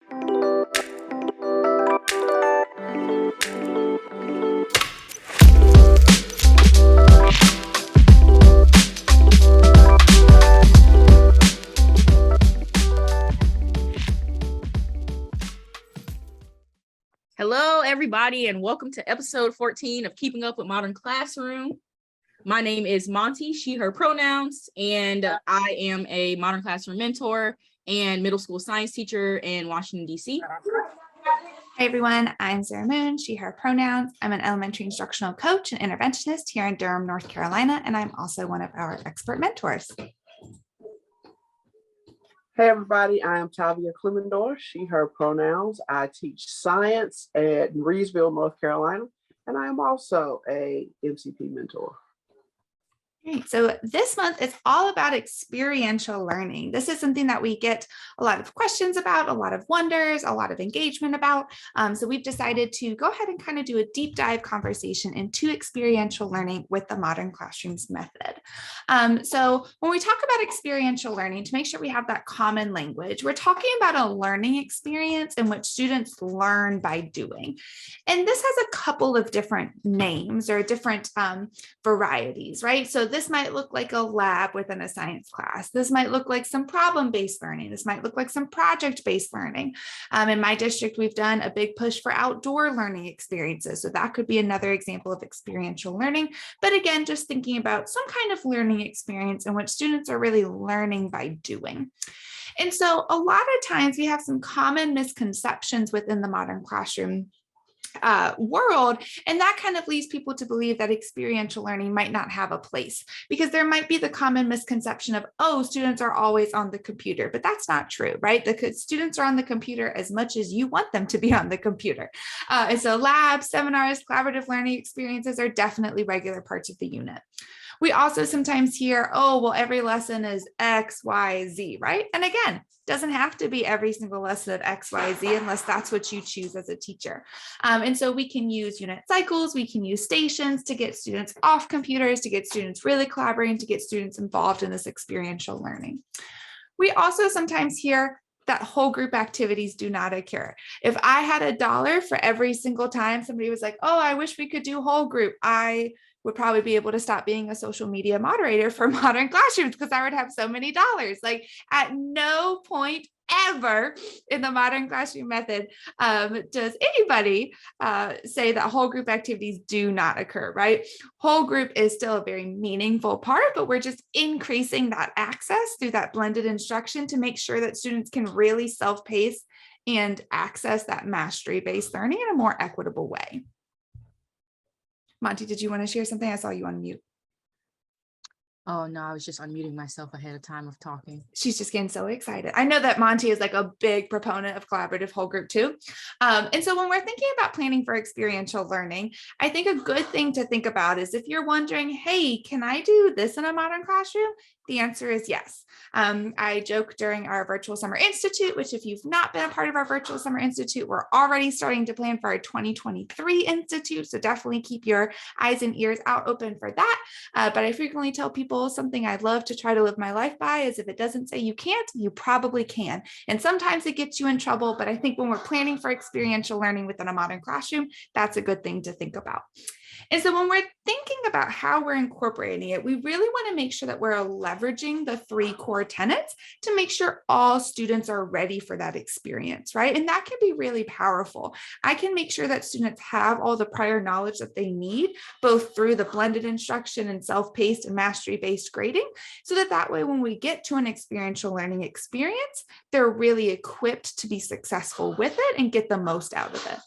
Hello, everybody, and welcome to episode 14 of Keeping Up with Modern Classroom. My name is Monte, she, her pronouns, and I am a Modern Classroom mentor and middle school science teacher in Washington, D.C. Hi, everyone. I'm Sarah Moon, she, her pronouns. I'm an elementary instructional coach and interventionist here in Durham, North Carolina, and I'm also one of our expert mentors. Hey everybody, I am Tavia, she, her pronouns. I teach science at Reesville, North Carolina, and I am also a MCP mentor. Great. So this month is all about experiential learning. This is something that we get a lot of questions about, a lot of wonders, a lot of engagement about. So we've decided to go ahead and kind of do a deep dive conversation into experiential learning with the Modern Classrooms method. So when we talk about experiential learning, to make sure we have that common language, we're talking about a learning experience in which students learn by doing. And this has a couple of different names or different varieties, right? So this might look like a lab within a science class. This might look like some problem-based learning. This might look like some project-based learning. In my district, we've done a big push for outdoor learning experiences. So that could be another example of experiential learning. But again, just thinking about some kind of learning experience in which students are really learning by doing. And so a lot of times we have some common misconceptions within the modern classroom world, and that kind of leads people to believe that experiential learning might not have a place, because there might be the common misconception of, oh, students are always on the computer, but that's not true, right? The students are on the computer as much as you want them to be on the computer. And so labs, seminars, collaborative learning experiences are definitely regular parts of the unit. We also sometimes hear, oh, well, every lesson is X, Y, Z, right? And again, doesn't have to be every single lesson of X, Y, Z unless that's what you choose as a teacher. And so we can use unit cycles, we can use stations to get students off computers, to get students really collaborating, to get students involved in this experiential learning. We also sometimes hear that whole group activities do not occur. If I had $1 for every single time somebody was like, oh, I wish we could do whole group, I would probably be able to stop being a social media moderator for Modern Classrooms, because I would have so many dollars. Like, at no point ever in the Modern Classroom method does anybody say that whole group activities do not occur, right? Whole group is still a very meaningful part, but we're just increasing that access through that blended instruction to make sure that students can really self-pace and access that mastery-based learning in a more equitable way. Monte, did you want to share something? I saw you on mute. Oh, no, I was just unmuting myself ahead of time of talking. She's just getting so excited. I know that Monte is like a big proponent of collaborative whole group too. And so when we're thinking about planning for experiential learning, I think a good thing to think about is if you're wondering, hey, can I do this in a modern classroom? The answer is yes. I joke during our Virtual Summer Institute, which if you've not been a part of our Virtual Summer Institute, we're already starting to plan for our 2023 Institute. So definitely keep your eyes and ears out open for that. But I frequently tell people something I love to try to live my life by is if it doesn't say you can't, you probably can. And sometimes it gets you in trouble, but I think when we're planning for experiential learning within a modern classroom, that's a good thing to think about. And so when we're thinking about how we're incorporating it, we really want to make sure that we're leveraging the 3 core tenets to make sure all students are ready for that experience, right? And that can be really powerful. I can make sure that students have all the prior knowledge that they need, both through the blended instruction and self-paced and mastery-based grading, so that way when we get to an experiential learning experience, they're really equipped to be successful with it and get the most out of it.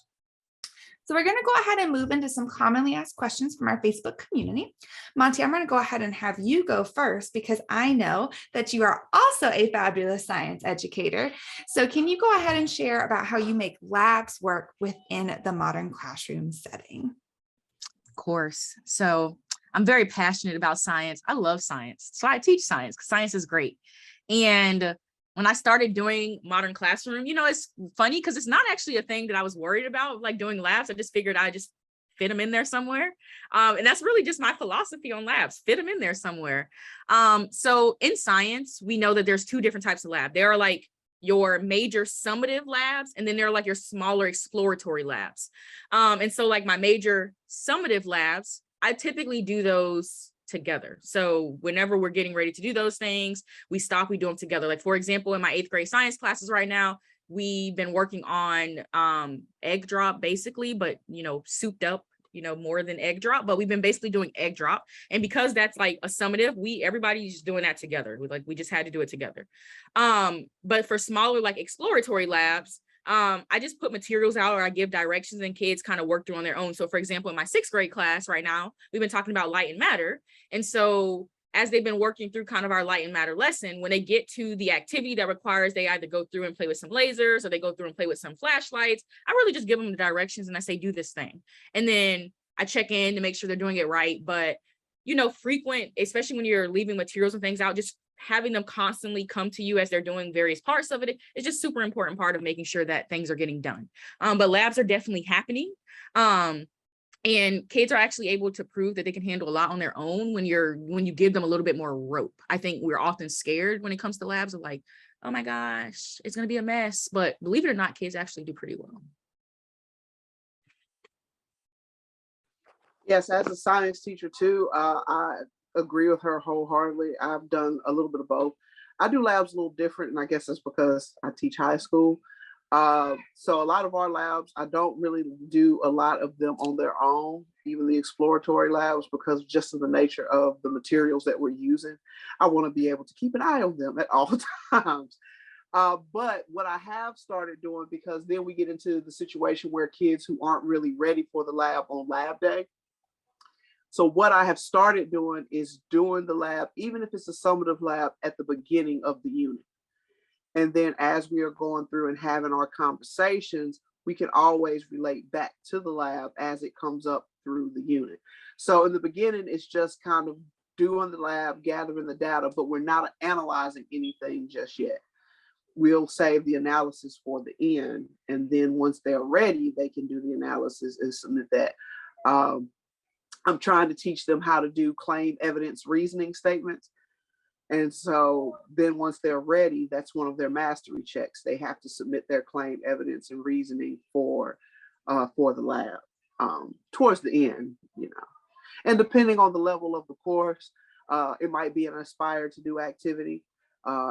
So we're going to go ahead and move into some commonly asked questions from our Facebook community. Monte, I'm going to go ahead and have you go first because I know that you are also a fabulous science educator. So can you go ahead and share about how you make labs work within the modern classroom setting? Of course. So I'm very passionate about science. I love science. So I teach science because science is great. And when I started doing modern classroom, you know, it's funny because it's not actually a thing that I was worried about, like doing labs. I just figured I just fit them in there somewhere. And that's really just my philosophy on labs, fit them in there somewhere. So in science, we know that there's 2 different types of lab. There are like your major summative labs, and then there are like your smaller exploratory labs. And so like my major summative labs, I typically do those together. So whenever we're getting ready to do those things, we stop, we do them together. Like for example, in my 8th grade science classes right now, we've been working on egg drop basically, but souped up, more than egg drop, but we've been basically doing egg drop. And because that's like a summative, everybody's doing that together. We just had to do it together. But for smaller like exploratory labs, I just put materials out, or I give directions and kids kind of work through on their own. So for example, in my 6th grade class right now, we've been talking about light and matter. And so as they've been working through kind of our light and matter lesson, when they get to the activity that requires they either go through and play with some lasers or they go through and play with some flashlights, I really just give them the directions and I say, do this thing. And then I check in to make sure they're doing it right. But, frequent, especially when you're leaving materials and things out, just having them constantly come to you as they're doing various parts of it is just super important part of making sure that things are getting done. But labs are definitely happening. And kids are actually able to prove that they can handle a lot on their own when you give them a little bit more rope. I think we're often scared when it comes to labs of like, oh my gosh, it's going to be a mess. But believe it or not, kids actually do pretty well. Yes, as a science teacher too, I agree with her wholeheartedly. I've done a little bit of both. I do labs a little different, and I guess that's because I teach high school. So a lot of our labs, I don't really do a lot of them on their own, even the exploratory labs, because just of the nature of the materials that we're using. I want to be able to keep an eye on them at all times. But what I have started doing, because then we get into the situation where kids who aren't really ready for the lab on lab day. So what I have started doing is doing the lab, even if it's a summative lab, at the beginning of the unit. And then as we are going through and having our conversations, we can always relate back to the lab as it comes up through the unit. So in the beginning, it's just kind of doing the lab, gathering the data, but we're not analyzing anything just yet. We'll save the analysis for the end. And then once they're ready, they can do the analysis and submit that. I'm trying to teach them how to do claim evidence reasoning statements. And so then once they're ready, that's one of their mastery checks. They have to submit their claim evidence and reasoning for the lab towards the end, And depending on the level of the course, it might be an aspire to do activity.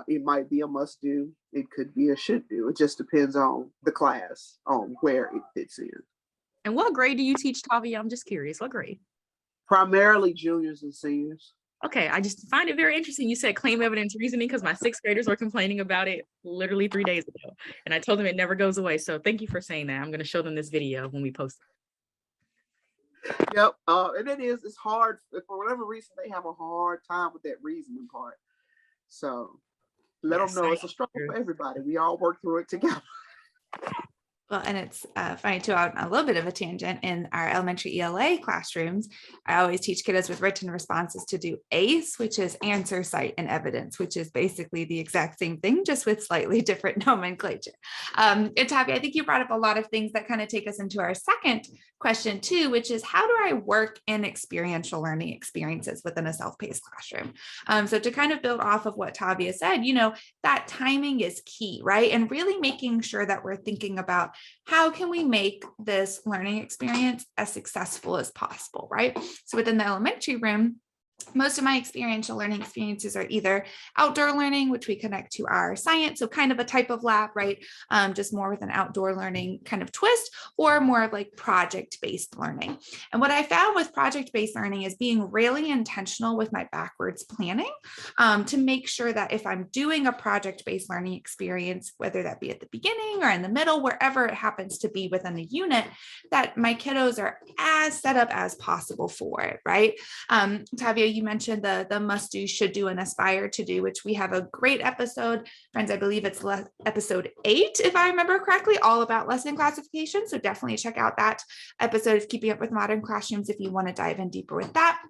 It might be a must do. It could be a should do. It just depends on the class, on where it fits in. And what grade do you teach, Tavia? I'm just curious. What grade? Primarily juniors and seniors. Okay, I just find it very interesting. You said claim evidence reasoning because my 6th graders were complaining about it literally 3 days ago. And I told them it never goes away. So thank you for saying that. I'm going to show them this video when we post it. Yep. And it's hard. For whatever reason, they have a hard time with that reasoning part. So let them know it's a struggle for everybody. We all work through it together. Well, and it's funny too, on a little bit of a tangent, in our elementary ELA classrooms, I always teach kiddos with written responses to do ACE, which is answer, cite, and evidence, which is basically the exact same thing, just with slightly different nomenclature. And Tavia, I think you brought up a lot of things that kind of take us into our second question too, which is how do I work in experiential learning experiences within a self-paced classroom? So to kind of build off of what Tavia said, that timing is key, right? And really making sure that we're thinking about how can we make this learning experience as successful as possible, right? So within the elementary room, most of my experiential learning experiences are either outdoor learning, which we connect to our science, so kind of a type of lab, right? Just more with an outdoor learning kind of twist, or more of like project-based learning. And what I found with project-based learning is being really intentional with my backwards planning to make sure that if I'm doing a project-based learning experience, whether that be at the beginning or in the middle, wherever it happens to be within the unit, that my kiddos are as set up as possible for it, right? Tavia, you mentioned the must do, should do, and aspire to do, which we have a great episode, friends. I believe it's episode 8, if I remember correctly, all about lesson classification. So definitely check out that episode of Keeping Up with Modern Classrooms if you want to dive in deeper with that.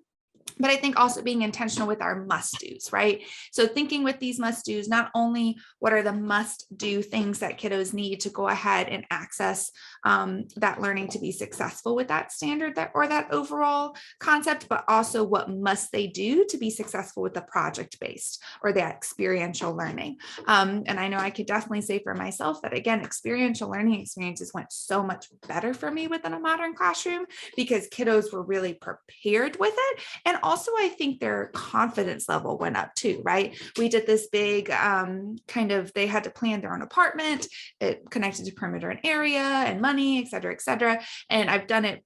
But I think also being intentional with our must do's, right? So thinking with these must do's, not only what are the must do things that kiddos need to go ahead and access that learning to be successful with that standard or that overall concept, but also what must they do to be successful with the project based or the experiential learning. And I know I could definitely say for myself that, again, experiential learning experiences went so much better for me within a modern classroom because kiddos were really prepared with it. And also, I think their confidence level went up too, right? We did this big they had to plan their own apartment. It connected to perimeter and area and money, et cetera, et cetera. And I've done it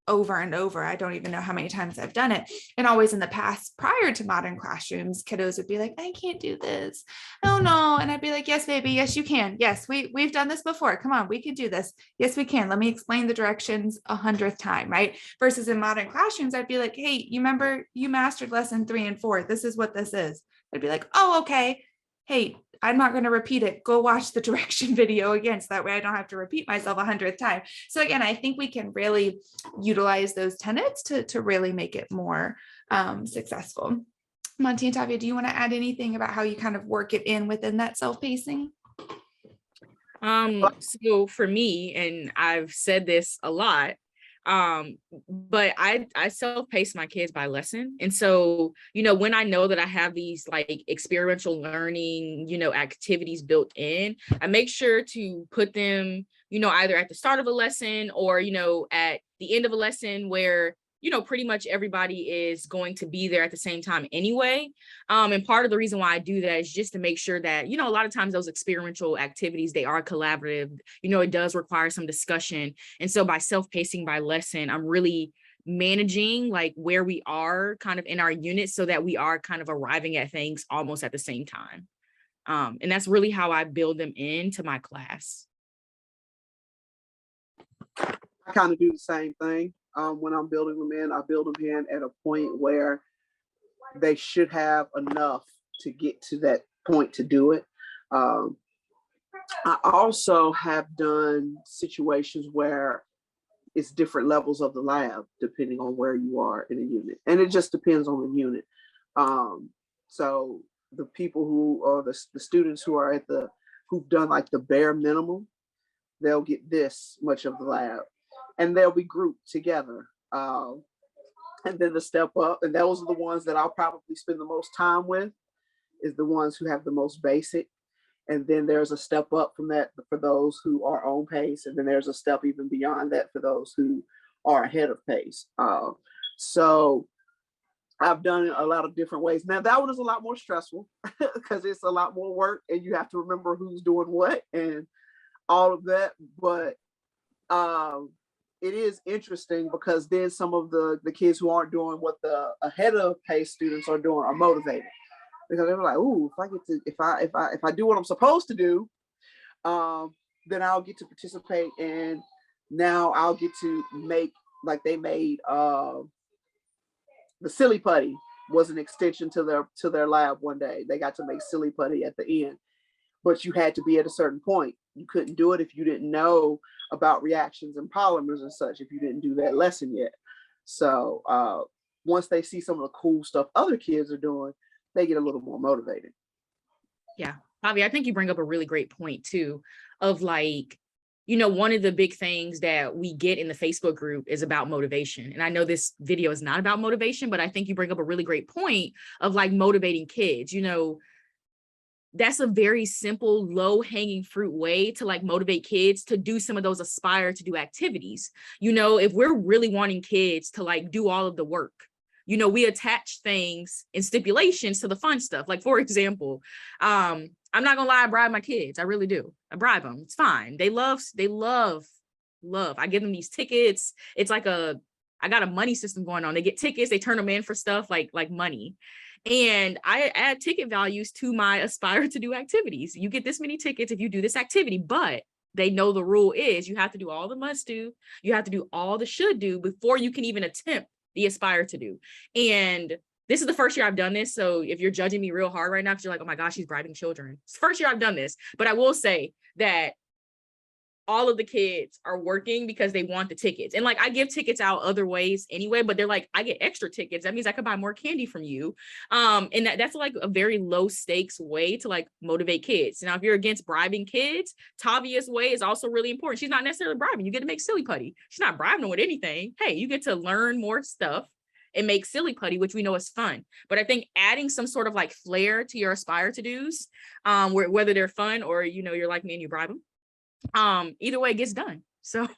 over and over. I don't even know how many times I've done it. And always in the past, prior to modern classrooms, kiddos would be like, I can't do this. Oh no. And I'd be like, yes, baby. Yes, you can. Yes, we've done this before. Come on, we can do this. Yes, we can. Let me explain the directions 100th time, right? Versus in modern classrooms, I'd be like, hey, you remember you mastered lesson 3 and 4. This is what this is. I'd be like, oh, okay. Hey, I'm not going to repeat it. Go watch the direction video again. So that way I don't have to repeat myself 100th time. So again, I think we can really utilize those tenets to really make it more successful. Monte and Tavia, do you want to add anything about how you kind of work it in within that self-pacing? So for me, and I've said this a lot, but I self-pace my kids by lesson. And so, when I know that I have these like experiential learning, activities built in, I make sure to put them, either at the start of a lesson or, at the end of a lesson where pretty much everybody is going to be there at the same time anyway. And part of the reason why I do that is just to make sure that, a lot of times those experiential activities, they are collaborative, it does require some discussion. And so by self-pacing by lesson, I'm really managing like where we are kind of in our unit so that we are kind of arriving at things almost at the same time. And that's really how I build them into my class. I kind of do the same thing. When I'm building them in, I build them in at a point where they should have enough to get to that point to do it. I also have done situations where it's different levels of the lab, depending on where you are in a unit. And it just depends on the unit. So the people who are the students who are who've done like the bare minimum, they'll get this much of the lab. And they'll be grouped together. And then the step up, and those are the ones that I'll probably spend the most time with, is the ones who have the most basic. And then there's a step up from that for those who are on pace. And then there's a step even beyond that for those who are ahead of pace. So I've done it a lot of different ways. Now that one is a lot more stressful because it's a lot more work and you have to remember who's doing what and all of that. But it is interesting because then some of the kids who aren't doing what the ahead of pace students are doing are motivated because they're like, "Ooh, if I do what I'm supposed to do, then I'll get to participate, and now I'll get to make like they made the silly putty was an extension to their lab one day. They got to make silly putty at the end, but you had to be at a certain point. You couldn't do it if you didn't know about reactions and polymers and such, if you didn't do that lesson yet. So once they see some of the cool stuff other kids are doing, they get a little more motivated. Yeah, Tavia, I think you bring up a really great point too, of like, one of the big things that we get in the Facebook group is about motivation. And I know this video is not about motivation, but I think you bring up a really great point of like motivating kids. That's a very simple, low-hanging fruit way to like motivate kids to do some of those aspire to do activities. If we're really wanting kids to like do all of the work, we attach things and stipulations to the fun stuff. Like, for example, I'm not gonna lie, I bribe my kids. I really do. I bribe them. It's fine. They love. I give them these tickets. It's like I got a money system going on. They get tickets, they turn them in for stuff like money. And I add ticket values to my aspire to do activities. You get this many tickets if you do this activity, but they know the rule is you have to do all the must do, you have to do all the should do before you can even attempt the aspire to do. And this is the first year I've done this. So if you're judging me real hard right now, because you're like, oh my gosh, she's bribing children. It's the first year I've done this. But I will say that all of the kids are working because they want the tickets. And like I give tickets out other ways anyway, but they're like, I get extra tickets. That means I could buy more candy from you. And that's like a very low stakes way to like motivate kids. Now, if you're against bribing kids, Tavia's way is also really important. She's not necessarily bribing. You get to make silly putty. She's not bribing them with anything. Hey, you get to learn more stuff and make silly putty, which we know is fun. But I think adding some sort of like flair to your Aspire to do's, whether they're fun or, you know, you're like me and you bribe them, either way it gets done. So,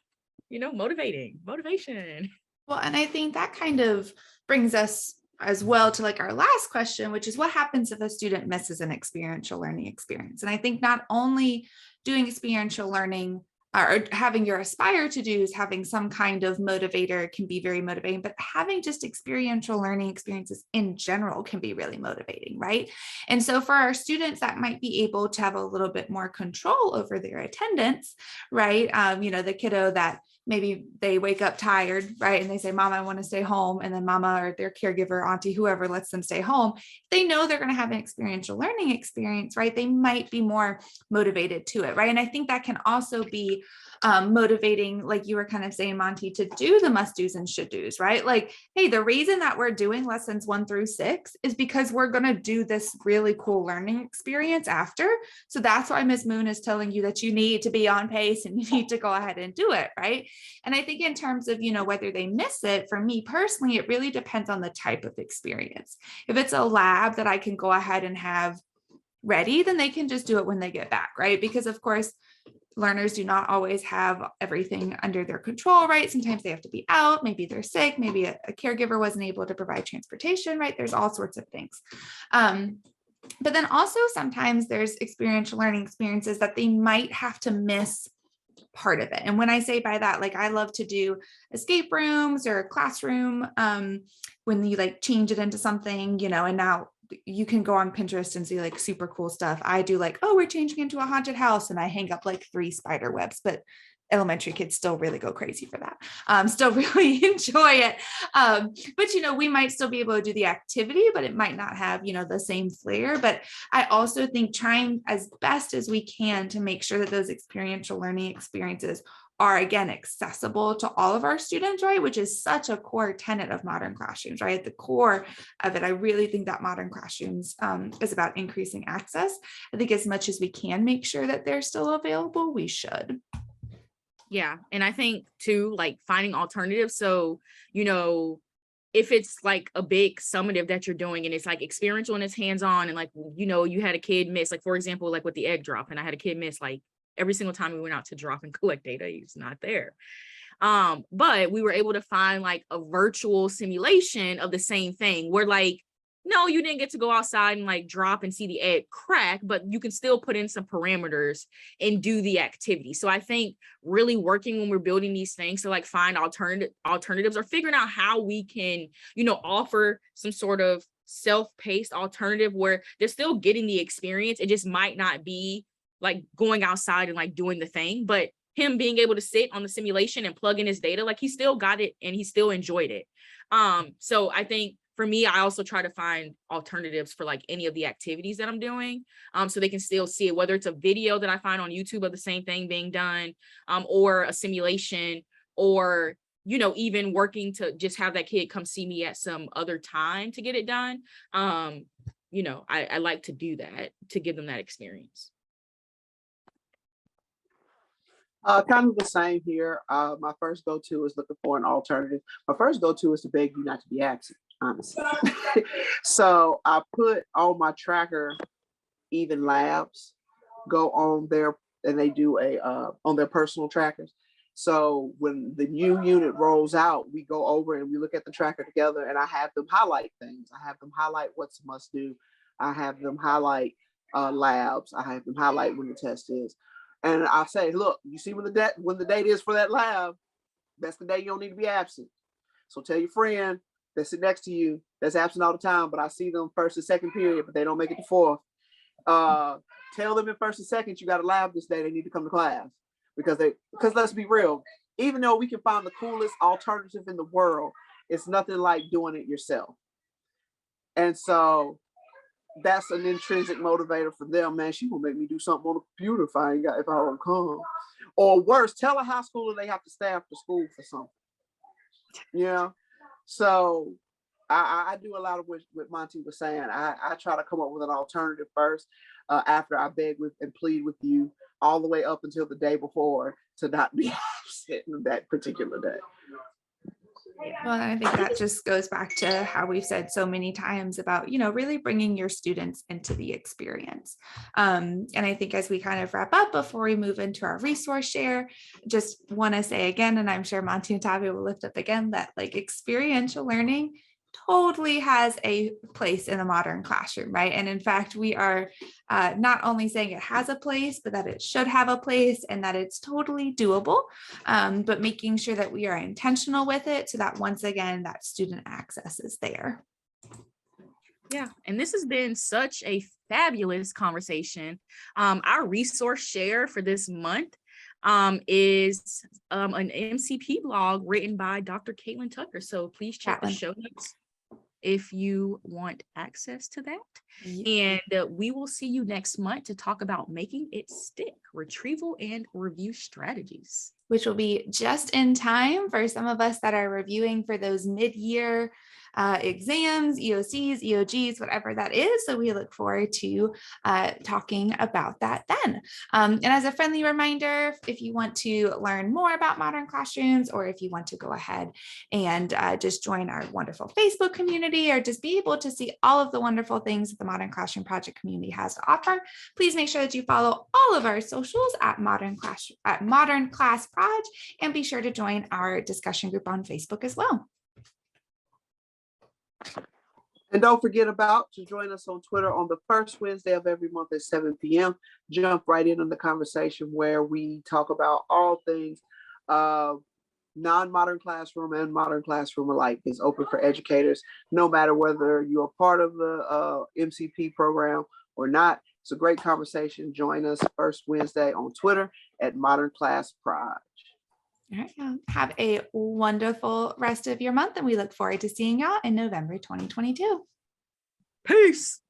you know, motivation. Well, and I think that kind of brings us as well to like our last question, which is what happens if a student misses an experiential learning experience? And I think not only doing experiential learning or having your Aspire to do's, having some kind of motivator can be very motivating, but having just experiential learning experiences in general can be really motivating, right? And so for our students that might be able to have a little bit more control over their attendance, right? You know, the kiddo that maybe they wake up tired, right? And they say, Mom, I want to stay home. And then mama or their caregiver, auntie, whoever lets them stay home. They know they're going to have an experiential learning experience, right? They might be more motivated to it, right? And I think that can also be motivating, like you were kind of saying, Monte, to do the must do's and should do's, right? Like, hey, the reason that we're doing lessons 1 through 6 is because we're going to do this really cool learning experience after. So that's why Ms. Moon is telling you that you need to be on pace and you need to go ahead and do it, right? And I think in terms of, you know, whether they miss it, for me personally, it really depends on the type of experience. If it's a lab that I can go ahead and have ready, then they can just do it when they get back, right? Because of course, learners do not always have everything under their control, right? Sometimes they have to be out, maybe they're sick, maybe a caregiver wasn't able to provide transportation, right? There's all sorts of things. But then also sometimes there's experiential learning experiences that they might have to miss part of it. And when I say by that, like I love to do escape rooms or classroom, when you like change it into something, you know, and now you can go on Pinterest and see like super cool stuff. I do like, oh, we're changing into a haunted house and I hang up like 3 spider webs, but elementary kids still really go crazy for that. Still really enjoy it. But, you know, we might still be able to do the activity, but it might not have, you know, the same flair. But I also think trying as best as we can to make sure that those experiential learning experiences are, again, accessible to all of our students, right? Which is such a core tenet of modern classrooms, right? At the core of it, I really think that modern classrooms is about increasing access. I think as much as we can make sure that they're still available, we should. Yeah. And I think too, like finding alternatives. So, you know, if it's like a big summative that you're doing and it's like experiential and it's hands-on and like, you know, you had a kid miss, like, for example, like with the egg drop, and I had a kid miss like every single time we went out to drop and collect data, he was not there. But we were able to find like a virtual simulation of the same thing where like, no, you didn't get to go outside and like drop and see the egg crack, but you can still put in some parameters and do the activity. So I think really working when we're building these things to like find alternatives or figuring out how we can, you know, offer some sort of self-paced alternative where they're still getting the experience. It just might not be like going outside and like doing the thing, but him being able to sit on the simulation and plug in his data, like he still got it and he still enjoyed it. So I think for me, I also try to find alternatives for like any of the activities that I'm doing, so they can still see it, whether it's a video that I find on YouTube of the same thing being done, or a simulation, or, you know, even working to just have that kid come see me at some other time to get it done. You know, I like to do that to give them that experience. Kind of the same here. My first go-to is looking for an alternative. My first go-to is to beg you not to be absent, honestly. So I put on my tracker, even labs go on there and they do a on their personal trackers. So when the new unit rolls out, we go over and we look at the tracker together, and I have them highlight things. I have them highlight what's a must do. I have them highlight labs. I have them highlight when the test is. And I say, look, you see when the date is for that lab, that's the day you don't need to be absent. So tell your friend that sit next to you that's absent all the time, but I see them first and second period, but they don't make it to fourth. Tell them in first and second you got a lab this day, they need to come to class. Because let's be real, even though we can find the coolest alternative in the world, it's nothing like doing it yourself. And so that's an intrinsic motivator for them. Man, she will make me do something on the computer if I don't come. Or worse, tell a high schooler they have to stay after school for something. Yeah. So I do a lot of what Monte was saying. I try to come up with an alternative first after I beg with and plead with you all the way up until the day before to not be absent that particular day. Well, and I think that just goes back to how we've said so many times about, really bringing your students into the experience. And I think as we kind of wrap up before we move into our resource share, just want to say again, and I'm sure Monte and Tavia will lift up again, that like experiential learning totally has a place in the modern classroom, right? And in fact, we are not only saying it has a place, but that it should have a place and that it's totally doable, but making sure that we are intentional with it so that once again, that student access is there. Yeah, and this has been such a fabulous conversation. Our resource share for this month is an MCP blog written by Dr. Caitlin Tucker. So please check the show notes if you want access to that. And we will see you next month to talk about making it stick, retrieval and review strategies. Which will be just in time for some of us that are reviewing for those mid-year exams, EOCs, EOGs, whatever that is. So we look forward to talking about that then. And as a friendly reminder, if you want to learn more about modern classrooms, or if you want to go ahead and just join our wonderful Facebook community, or just be able to see all of the wonderful things that the Modern Classroom Project community has to offer, please make sure that you follow all of our socials at Modern Class Proj, and be sure to join our discussion group on Facebook as well. And don't forget to join us on Twitter on the first Wednesday of every month at 7 p.m. Jump right in on the conversation where we talk about all things non-modern classroom and modern classroom alike. Is open for educators, no matter whether you're part of the MCP program or not. It's a great conversation. Join us first Wednesday on Twitter at Modern Class Proj. All right, have a wonderful rest of your month, and we look forward to seeing y'all in November 2022. Peace.